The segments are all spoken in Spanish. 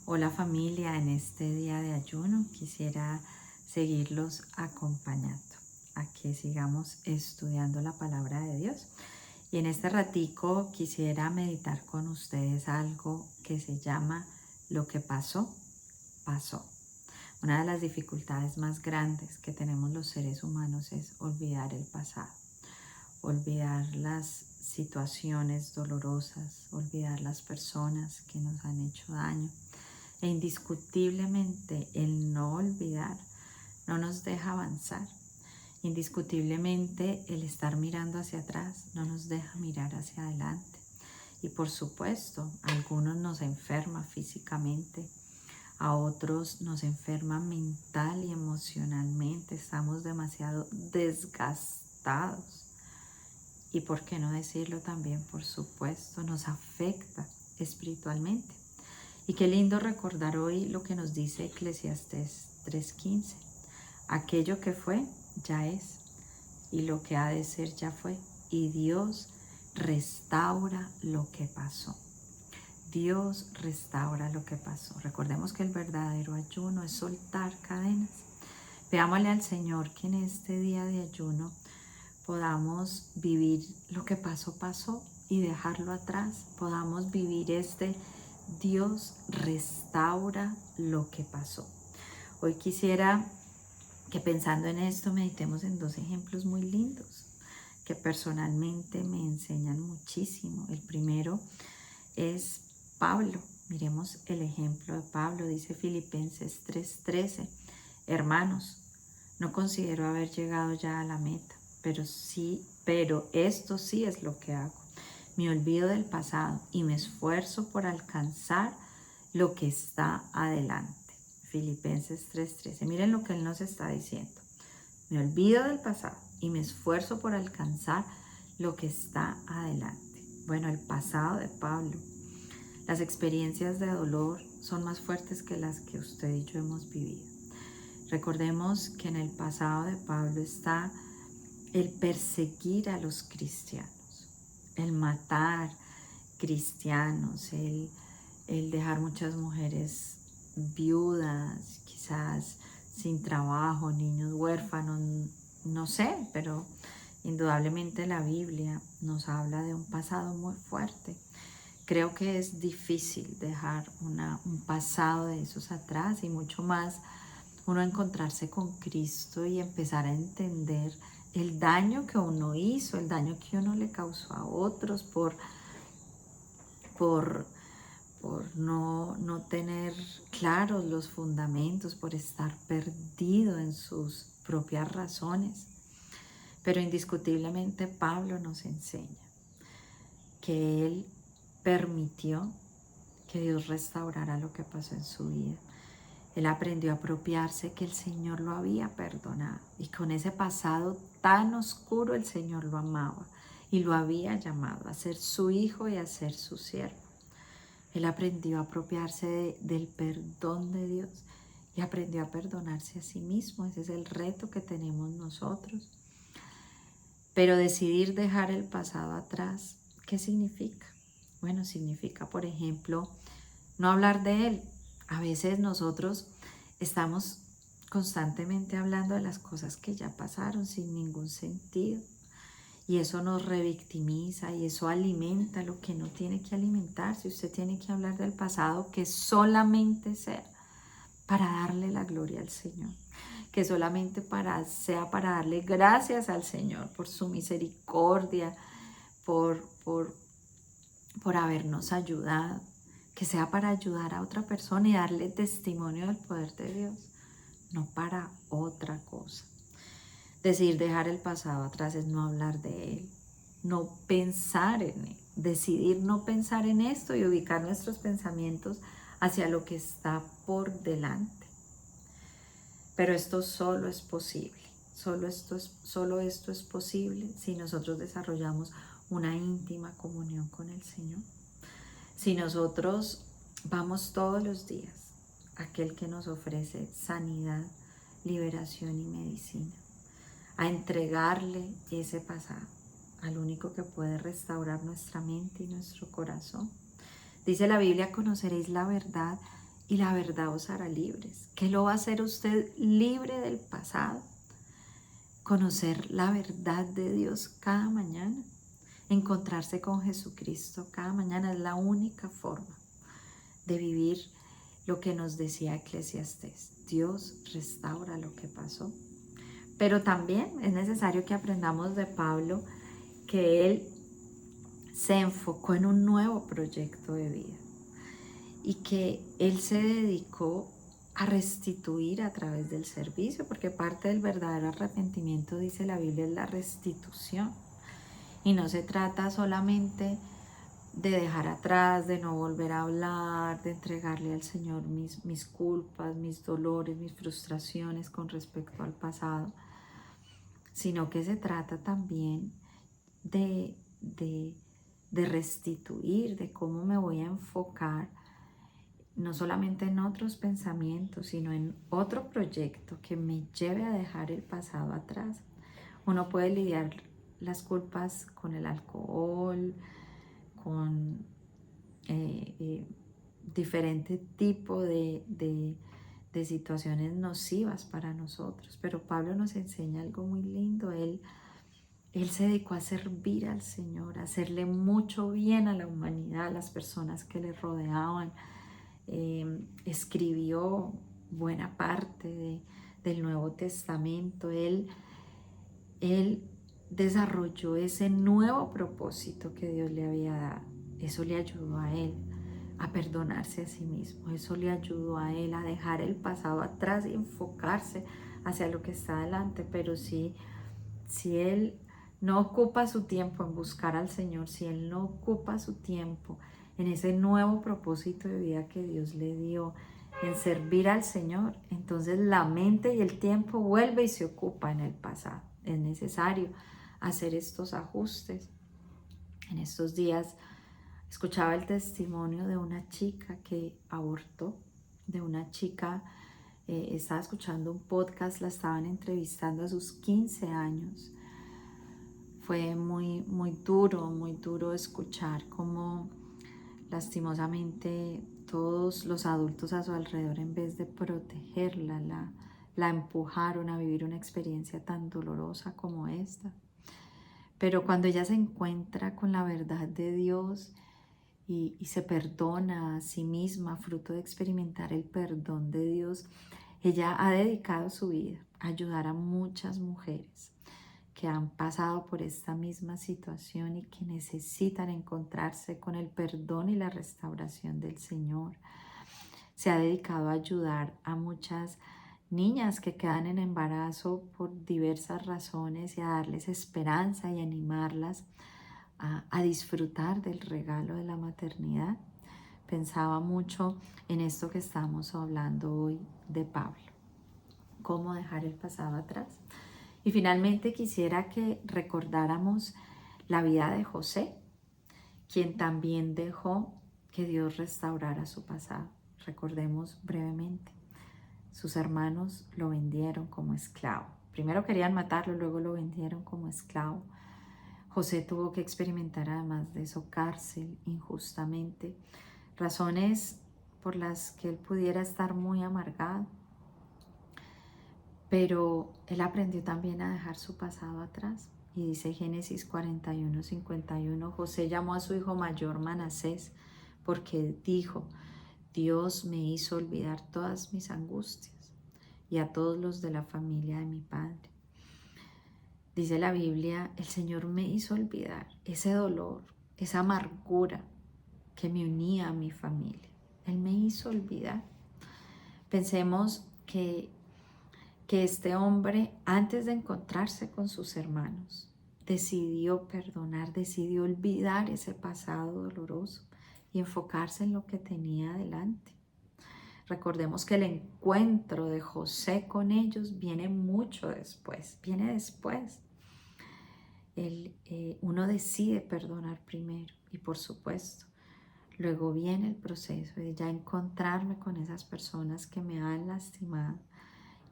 Hola familia, en este día de ayuno quisiera seguirlos acompañando a que sigamos estudiando la palabra de Dios. Y en este ratico quisiera meditar con ustedes algo que se llama lo que pasó, pasó. Una de las dificultades más grandes que tenemos los seres humanos es olvidar el pasado, olvidar las situaciones dolorosas, olvidar las personas que nos han hecho daño. E indiscutiblemente el no olvidar no nos deja avanzar. Indiscutiblemente el estar mirando hacia atrás no nos deja mirar hacia adelante. Y por supuesto, a algunos nos enferma físicamente, a otros nos enferma mental y emocionalmente. Estamos demasiado desgastados. Y por qué no decirlo también, por supuesto, nos afecta espiritualmente. Y qué lindo recordar hoy lo que nos dice Eclesiastés 3:15. Aquello que fue, ya es, y lo que ha de ser, ya fue. Y Dios restaura lo que pasó. Dios restaura lo que pasó. Recordemos que el verdadero ayuno es soltar cadenas. Veámosle al Señor que en este día de ayuno podamos vivir lo que pasó, pasó y dejarlo atrás. Podamos vivir Dios restaura lo que pasó. Hoy quisiera que pensando en esto meditemos en dos ejemplos muy lindos que personalmente me enseñan muchísimo. El primero es Pablo. Miremos el ejemplo de Pablo. Dice Filipenses 3:13. Hermanos, no considero haber llegado ya a la meta, pero esto sí es lo que hago. Me olvido del pasado y me esfuerzo por alcanzar lo que está adelante. Filipenses 3:13. Miren lo que él nos está diciendo. Me olvido del pasado y me esfuerzo por alcanzar lo que está adelante. Bueno, el pasado de Pablo. Las experiencias de dolor son más fuertes que las que usted y yo hemos vivido. Recordemos que en el pasado de Pablo está el perseguir a los cristianos, el matar cristianos, el dejar muchas mujeres viudas, quizás sin trabajo, niños huérfanos, no sé, pero indudablemente la Biblia nos habla de un pasado muy fuerte. Creo que es difícil dejar un pasado de esos atrás y mucho más uno encontrarse con Cristo y empezar a entender el daño que uno hizo, el daño que uno le causó a otros por, por no tener claros los fundamentos, por estar perdido en sus propias razones. Pero indiscutiblemente Pablo nos enseña que él permitió que Dios restaurara lo que pasó en su vida. Él aprendió a apropiarse que el Señor lo había perdonado y con ese pasado tan oscuro el Señor lo amaba y lo había llamado a ser su hijo y a ser su siervo. Él aprendió a apropiarse del perdón de Dios y aprendió a perdonarse a sí mismo. Ese es el reto que tenemos nosotros. Pero decidir dejar el pasado atrás, ¿qué significa? Bueno, significa, por ejemplo, no hablar de él. A veces nosotros estamos constantemente hablando de las cosas que ya pasaron sin ningún sentido. Y eso nos revictimiza y eso alimenta lo que no tiene que alimentar. Si usted tiene que hablar del pasado, que solamente sea para darle la gloria al Señor. Que solamente sea para darle gracias al Señor por su misericordia, por habernos ayudado. Que sea para ayudar a otra persona y darle testimonio del poder de Dios, no para otra cosa. Decidir dejar el pasado atrás es no hablar de él, no pensar en él, decidir no pensar en esto y ubicar nuestros pensamientos hacia lo que está por delante. Pero esto solo es posible, solo esto es posible si nosotros desarrollamos una íntima comunión con el Señor. Si nosotros vamos todos los días a aquel que nos ofrece sanidad, liberación y medicina, a entregarle ese pasado, al único que puede restaurar nuestra mente y nuestro corazón. Dice la Biblia, conoceréis la verdad y la verdad os hará libres. ¿Qué lo va a hacer usted libre del pasado? Conocer la verdad de Dios cada mañana. Encontrarse con Jesucristo cada mañana es la única forma de vivir lo que nos decía Eclesiastés. Dios restaura lo que pasó. Pero también es necesario que aprendamos de Pablo que él se enfocó en un nuevo proyecto de vida y que él se dedicó a restituir a través del servicio, porque parte del verdadero arrepentimiento, dice la Biblia, es la restitución. Y no se trata solamente de dejar atrás, de no volver a hablar, de entregarle al Señor mis culpas, mis dolores, mis frustraciones con respecto al pasado, sino que se trata también de restituir, de cómo me voy a enfocar no solamente en otros pensamientos, sino en otro proyecto que me lleve a dejar el pasado atrás. Uno puede lidiar las culpas con el alcohol, con diferente tipo de situaciones nocivas para nosotros. Pero Pablo nos enseña algo muy lindo. Él se dedicó a servir al Señor, a hacerle mucho bien a la humanidad, a las personas que le rodeaban. Escribió buena parte del Nuevo Testamento. Él desarrolló ese nuevo propósito que Dios le había dado. Eso le ayudó a él a perdonarse a sí mismo. Eso le ayudó a él a dejar el pasado atrás y enfocarse hacia lo que está adelante. Pero si él no ocupa su tiempo en buscar al Señor, si él no ocupa su tiempo en ese nuevo propósito de vida que Dios le dio, en servir al Señor, entonces la mente y el tiempo vuelve y se ocupa en el pasado. Es necesario hacer estos ajustes. En estos días escuchaba el testimonio de una chica que abortó, de una chica, estaba escuchando un podcast, la estaban entrevistando a sus 15 años. Fue muy duro escuchar cómo lastimosamente todos los adultos a su alrededor, en vez de protegerla, la empujaron a vivir una experiencia tan dolorosa como esta. Pero cuando ella se encuentra con la verdad de Dios y se perdona a sí misma, fruto de experimentar el perdón de Dios, ella ha dedicado su vida a ayudar a muchas mujeres que han pasado por esta misma situación y que necesitan encontrarse con el perdón y la restauración del Señor. Se ha dedicado a ayudar a muchas niñas que quedan en embarazo por diversas razones y a darles esperanza y animarlas a disfrutar del regalo de la maternidad. Pensaba mucho en esto que estamos hablando hoy de Pablo, cómo dejar el pasado atrás. Y finalmente quisiera que recordáramos la vida de José, quien también dejó que Dios restaurara su pasado. Recordemos brevemente, sus hermanos lo vendieron como esclavo. Primero querían matarlo, luego lo vendieron como esclavo. José tuvo que experimentar además de eso cárcel injustamente, razones por las que él pudiera estar muy amargado. Pero él aprendió también a dejar su pasado atrás. Y dice Génesis 41:51, José llamó a su hijo mayor Manasés porque dijo, Dios me hizo olvidar todas mis angustias y a todos los de la familia de mi padre. Dice la Biblia, el Señor me hizo olvidar ese dolor, esa amargura que me unía a mi familia. Él me hizo olvidar. Pensemos que este hombre, antes de encontrarse con sus hermanos, decidió perdonar, decidió olvidar ese pasado doloroso y enfocarse en lo que tenía adelante. Recordemos que el encuentro de José con ellos viene mucho después, viene después. Uno decide perdonar primero y por supuesto, luego viene el proceso de ya encontrarme con esas personas que me han lastimado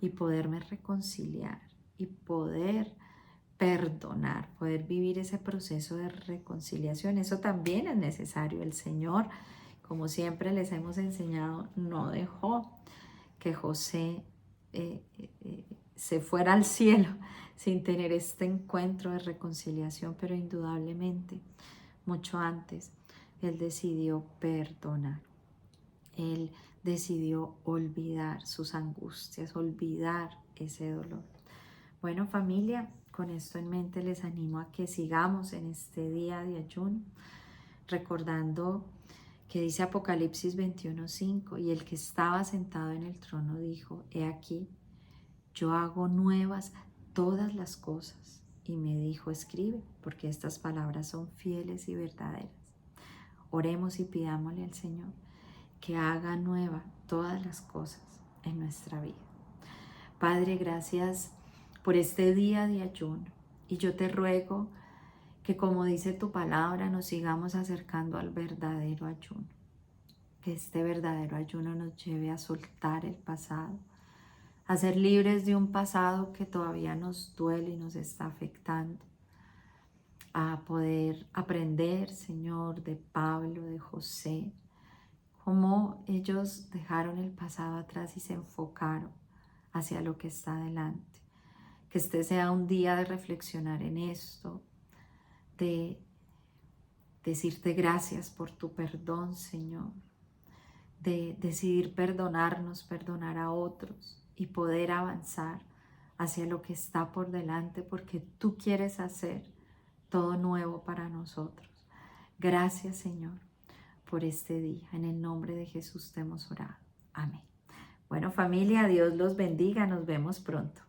y poderme reconciliar y poder perdonar, poder vivir ese proceso de reconciliación. Eso también es necesario. El Señor, como siempre les hemos enseñado, no dejó que José se fuera al cielo sin tener este encuentro de reconciliación, pero indudablemente, mucho antes, él decidió perdonar. Él decidió olvidar sus angustias, olvidar ese dolor. Bueno, familia, con esto en mente les animo a que sigamos en este día de ayuno, recordando que dice Apocalipsis 21:5, y el que estaba sentado en el trono dijo, he aquí, yo hago nuevas todas las cosas. Y me dijo, escribe, porque estas palabras son fieles y verdaderas. Oremos y pidámosle al Señor que haga nueva todas las cosas en nuestra vida. Padre, gracias por este día de ayuno. Y yo te ruego que, como dice tu palabra, nos sigamos acercando al verdadero ayuno. Que este verdadero ayuno nos lleve a soltar el pasado, a ser libres de un pasado que todavía nos duele y nos está afectando, a poder aprender, Señor, de Pablo, de José, cómo ellos dejaron el pasado atrás y se enfocaron hacia lo que está adelante. Que este sea un día de reflexionar en esto, de decirte gracias por tu perdón, Señor, de decidir perdonarnos, perdonar a otros y poder avanzar hacia lo que está por delante, porque tú quieres hacer todo nuevo para nosotros. Gracias, Señor, por este día. En el nombre de Jesús te hemos orado. Amén. Bueno, familia, Dios los bendiga. Nos vemos pronto.